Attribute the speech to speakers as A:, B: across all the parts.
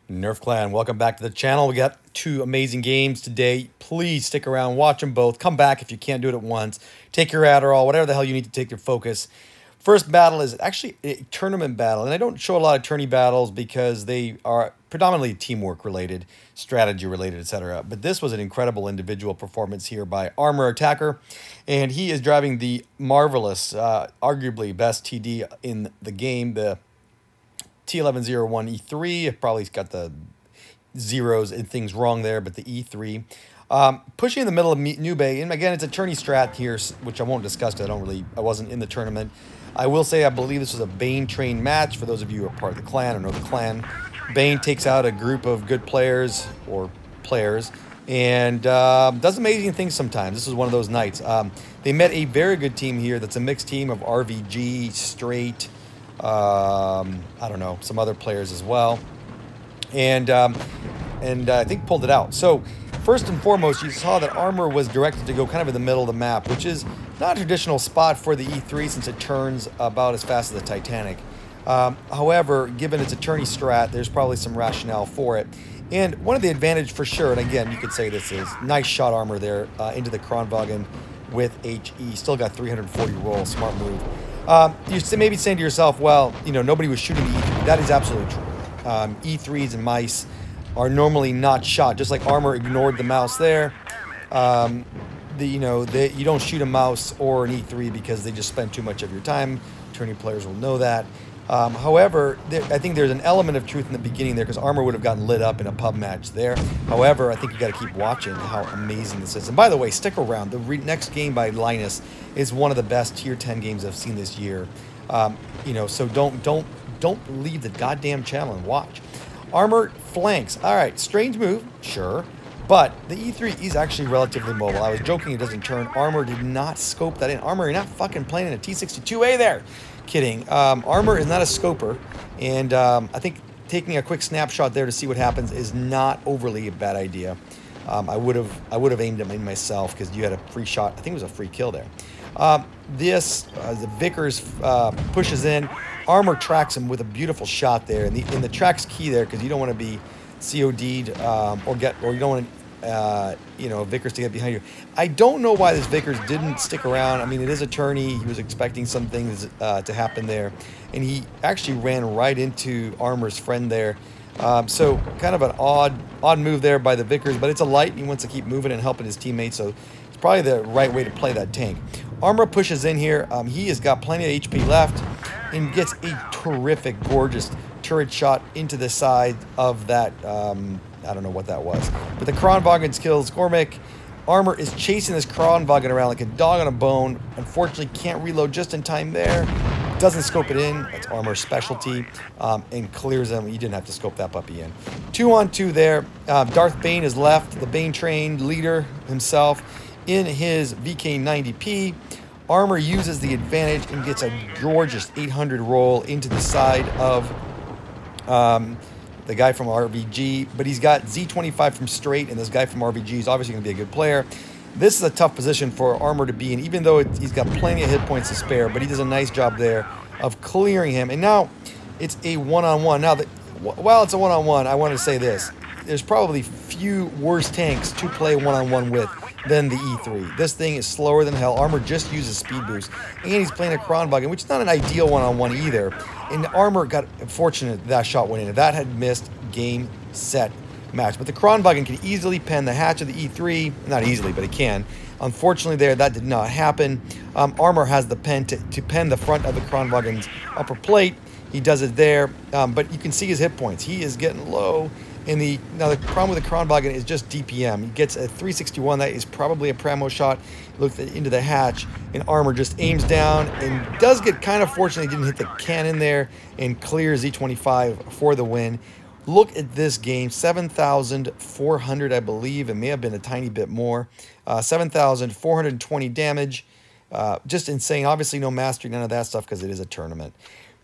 A: Nerf Clan, welcome back to the channel. We got two amazing games today. Please stick around, watch them both. Come back if you can't do it at once. Take your Adderall, whatever the hell you need to take your focus. First battle is actually a tournament battle, and I don't show a lot of tourney battles because they are predominantly teamwork related, strategy related, etc. But this was an incredible individual performance here by Armour Attacker, and he is driving the marvelous, arguably best TD in the game, the T1101 E3. It probably got the zeros and things wrong there, but the E3. Pushing in the middle of New Bay, and again, it's a tourney strat here, which I won't discuss because I wasn't in the tournament. I will say I believe this was a Bane train match for those of you who are part of the clan or know the clan. Bane takes out a group of good players and does amazing things sometimes. This was one of those nights. They met a very good team here that's a mixed team of RVG, Straight, I don't know, some other players as well, and I think pulled it out. So first and foremost, you saw that Armour was directed to go kind of in the middle of the map, which is not a traditional spot for the E3 since it turns about as fast as the Titanic. However, given it's a tourney strat, there's probably some rationale for it. And one of the advantage for sure, and again, you could say this is nice shot Armour there into the Kronwagen with HE. Still got 340 roll, smart move. You're maybe saying to yourself, well, you know, nobody was shooting the E3. That is absolutely true. E3s and mice are normally not shot, just like Armour ignored the mouse there. You don't shoot a mouse or an E3 because they just spend too much of your time. Tourney players will know that. However, I think there's an element of truth in the beginning there because Armour would have gotten lit up in a pub match there. However, I think you got to keep watching how amazing this is. And by the way, stick around. The next game by Linus is one of the best tier 10 games I've seen this year. So don't leave the goddamn channel and watch. Armour flanks. All right, strange move, sure. But the E3 is actually relatively mobile. I was joking it doesn't turn. Armour did not scope that in. Armour, you're not fucking playing in a T62A there. Kidding. Armour is not a scoper, and I think taking a quick snapshot there to see what happens is not overly a bad idea. I would have aimed him in myself because you had a free shot. I think it was a free kill there. The Vickers pushes in. Armour tracks him with a beautiful shot there, and the track's key there because you don't want to be COD'd or you don't want Vickers to get behind you. I don't know why this Vickers didn't stick around. I mean, it is a tourney. He was expecting some things to happen there, and he actually ran right into Armour's friend there. So kind of an odd move there by the Vickers, but it's a light, and he wants to keep moving and helping his teammates, so it's probably the right way to play that tank. Armour pushes in here. He has got plenty of HP left and gets a terrific, gorgeous turret shot into the side of that, I don't know what that was. But the Kronwagen kills Gormick. Armour is chasing this Kronwagen around like a dog on a bone. Unfortunately, can't reload just in time there. Doesn't scope it in. That's Armour's specialty. And clears them. You didn't have to scope that puppy in. 2-on-2 there. Darth Bane is left. The Bane train leader himself in his VK90P. Armour uses the advantage and gets a gorgeous 800 roll into the side of the guy from RVG, but he's got Z25 from Straight, and this guy from RVG is obviously going to be a good player. This is a tough position for Armour to be in, even though he's got plenty of hit points to spare, but he does a nice job there of clearing him. And now it's a one-on-one. Now, while it's a one-on-one, I want to say this. There's probably few worse tanks to play one-on-one with than the E3. This thing is slower than hell. Armour just uses speed boost, and he's playing a Kronwagen, which is not an ideal one-on-one either. And Armour got fortunate that shot went in. If that had missed, game, set, match. But the Kronwagen can easily pen the hatch of the E3. Not easily, but it can. Unfortunately there, that did not happen. Armour has the pen to pen the front of the Kronwagen's upper plate. He does it there, but you can see his hit points. He is getting low. Now the problem with the Kronwagen is just DPM. He gets a 361. That is probably a Pramo shot. Look into the hatch, and Armour just aims down and does get kind of fortunate. He didn't hit the cannon there and clears Z25 for the win. Look at this game, 7,400, I believe. It may have been a tiny bit more. 7,420 damage. Just insane. Obviously no mastery, none of that stuff because it is a tournament.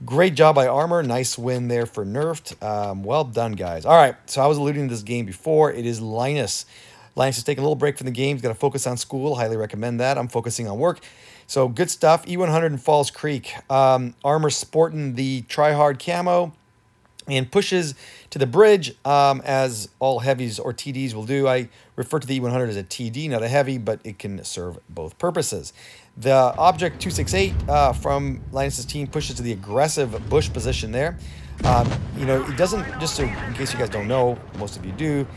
A: Great job by Armour. Nice win there for Nerfed. Well done, guys. All right, so I was alluding to this game before. It is Linus. Linus is taking a little break from the game. He's got to focus on school. Highly recommend that. I'm focusing on work. So good stuff. E100 in Falls Creek. Armour sporting the try-hard camo and pushes to the bridge, as all heavies or TDs will do. I refer to the E100 as a TD, not a heavy, but it can serve both purposes. The Object 268 from Linus's team pushes to the aggressive bush position there. You know, it doesn't, just so, in case you guys don't know, most of you do,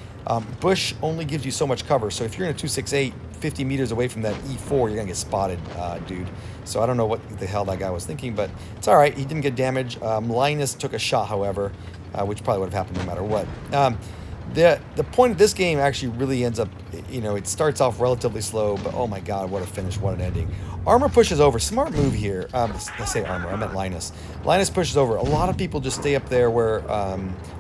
A: bush only gives you so much cover. So if you're in a 268, 50 meters away from that E4, you're going to get spotted, dude. So I don't know what the hell that guy was thinking, but it's all right. He didn't get damage. Linus took a shot, however, which probably would have happened no matter what. The point of this game actually really ends up, you know, it starts off relatively slow, but oh my god, what a finish, what an ending. Armour pushes over. Smart move here. I say Armour, I meant Linus. Linus pushes over. A lot of people just stay up there where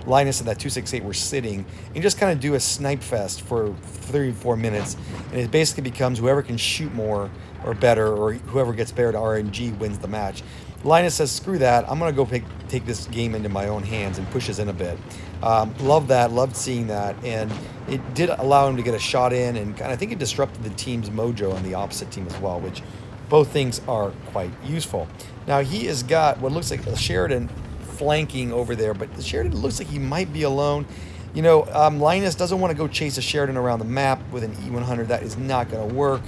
A: Linus and that 268 were sitting and just kind of do a snipe fest for 3-4 minutes, and it basically becomes whoever can shoot more or better, or whoever gets better to RNG wins the match. Linus says, screw that, I'm going to go take this game into my own hands, and pushes in a bit. Love that, loved seeing that, and it did allow him to get a shot in, and I think it disrupted the team's mojo on the opposite team as well, which both things are quite useful. Now he has got what looks like a Sheridan flanking over there, but the Sheridan looks like he might be alone. You know, Linus doesn't want to go chase a Sheridan around the map with an E100. That is not going to work.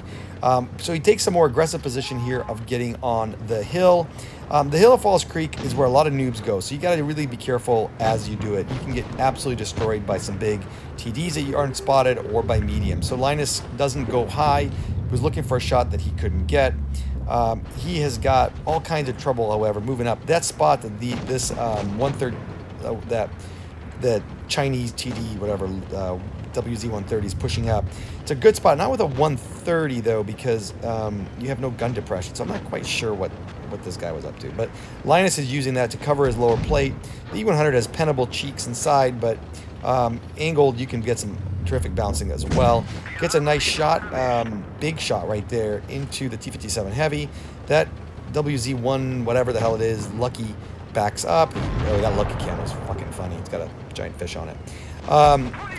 A: So he takes a more aggressive position here of getting on the hill. The hill of Falls Creek is where a lot of noobs go, so you got to really be careful as you do it. You can get absolutely destroyed by some big TDs that you aren't spotted, or by medium. So Linus doesn't go high. He was looking for a shot that he couldn't get. He has got all kinds of trouble, however, moving up. That spot that this 1/3 that Chinese TD, whatever, WZ-130 is pushing up. It's a good spot, not with a 130 though, because you have no gun depression, so I'm not quite sure what this guy was up to. But Linus is using that to cover his lower plate. The E100 has pennable cheeks inside, but angled, you can get some terrific bouncing as well. Gets a nice shot, big shot right there into the T-57 Heavy. That WZ-1, whatever the hell it is, Lucky backs up. Oh, that Lucky camo is fucking funny. It's got a giant fish on it.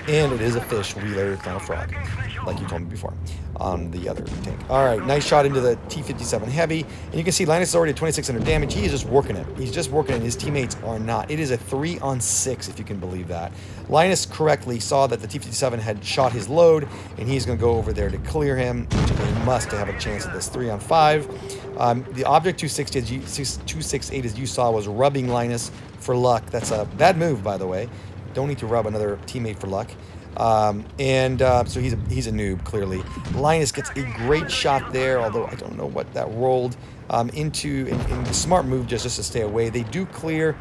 A: And it is a fish, wheeler, it's not a frog, like you told me before, on the other tank. All right, nice shot into the T-57 Heavy. And you can see Linus is already at 2,600 damage. He is just working it. He's just working it, and his teammates are not. It is a 3-on-6, if you can believe that. Linus correctly saw that the T-57 had shot his load, and he's going to go over there to clear him. He must have a chance at this 3-on-5. The Object 268, as you saw, was rubbing Linus for luck. That's a bad move, by the way. Don't need to rub another teammate for luck. So he's a noob, clearly. Linus gets a great shot there, although I don't know what that rolled into. And smart move just to stay away. They do clear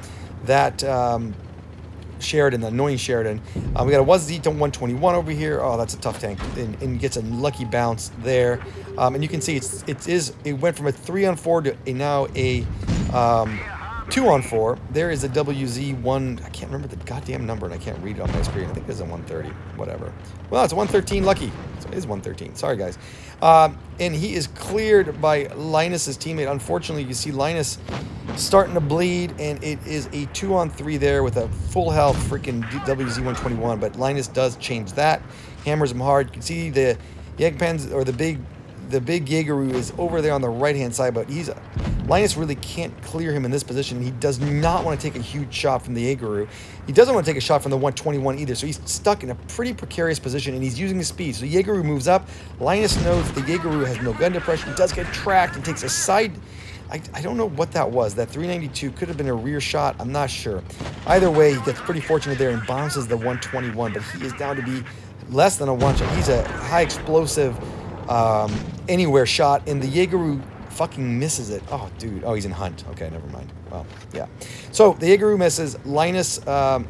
A: that Sheridan, the annoying Sheridan. We got a WZ-121 over here. Oh, that's a tough tank, and gets a lucky bounce there. And you can see it went from a 3-on-4 to now a 2-on-4. There is a WZ-1. I can't remember the goddamn number, and I can't read it on my screen. I think it's a 130, whatever. Well, it's a 113 Lucky. So it is 113. Sorry, guys. And he is cleared by Linus's teammate. Unfortunately, you see Linus starting to bleed, and it is a 2-on-3 there with a full health freaking WZ-121. But Linus does change that. Hammers him hard. You can see the Yagpans, or the big Jaegeru is over there on the right-hand side, but Linus really can't clear him in this position. He does not want to take a huge shot from the Jaegeru. He doesn't want to take a shot from the 121 either, so he's stuck in a pretty precarious position, and he's using his speed. So Jaegeru moves up. Linus knows the Jaegeru has no gun depression. He does get tracked and takes a side. I don't know what that was. That 392 could have been a rear shot. I'm not sure. Either way, he gets pretty fortunate there and bounces the 121, but he is down to be less than a one shot. He's a high explosive anywhere shot, and the Jaegeru fucking misses it. Oh, dude. Oh, he's in Hunt. Okay, never mind. Well, yeah. So the Jaegeru misses. Linus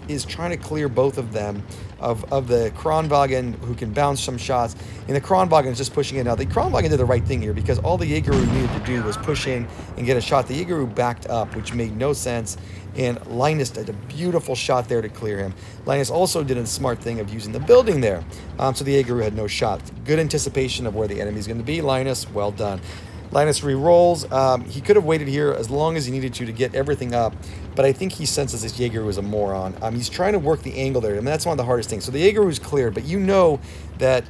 A: is trying to clear both of them, of the Kronwagen, who can bounce some shots, and the Kronwagen is just pushing in. Now, the Kronwagen did the right thing here, because all the Jaegeru needed to do was push in and get a shot. The Jaegeru backed up, which made no sense, and Linus did a beautiful shot there to clear him. Linus also did a smart thing of using the building there, so the Jaegeru had no shot. Good anticipation of where the enemy's going to be. Linus, well done. Linus re-rolls. He could have waited here as long as he needed to get everything up, but I think he senses this Jaeger was a moron. He's trying to work the angle there. I mean, that's one of the hardest things. So the Jaeger is clear, but you know that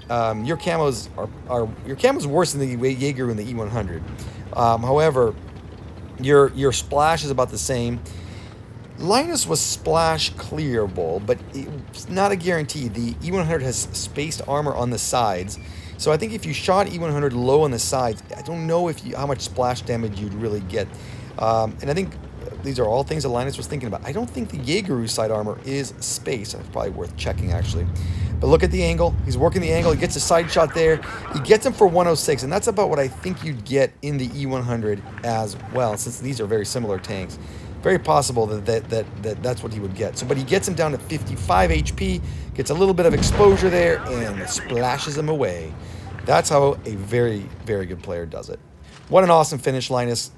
A: your camos are worse than the Jaeger in the E100. However, your splash is about the same. Linus was splash clearable, but it's not a guarantee. The E100 has spaced armor on the sides. So I think if you shot E100 low on the sides, I don't know how much splash damage you'd really get. And I think these are all things that Linus was thinking about. I don't think the Jaegeru side armor is space. It's probably worth checking, actually. But look at the angle. He's working the angle. He gets a side shot there. He gets him for 106, and that's about what I think you'd get in the E100 as well, since these are very similar tanks. Very possible that's what he would get. So, but he gets him down to 55 HP, gets a little bit of exposure there, and splashes him away. That's how a very, very good player does it. What an awesome finish, Linus.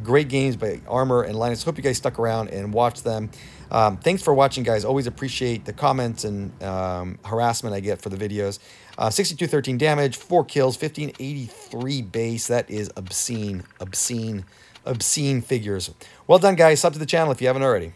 A: Great games by Armour and Linus. Hope you guys stuck around and watched them. Thanks for watching, guys. Always appreciate the comments and harassment I get for the videos. 6213 damage, 4 kills, 1583 base. That is obscene, obscene, obscene figures. Well done, guys. Sub to the channel if you haven't already.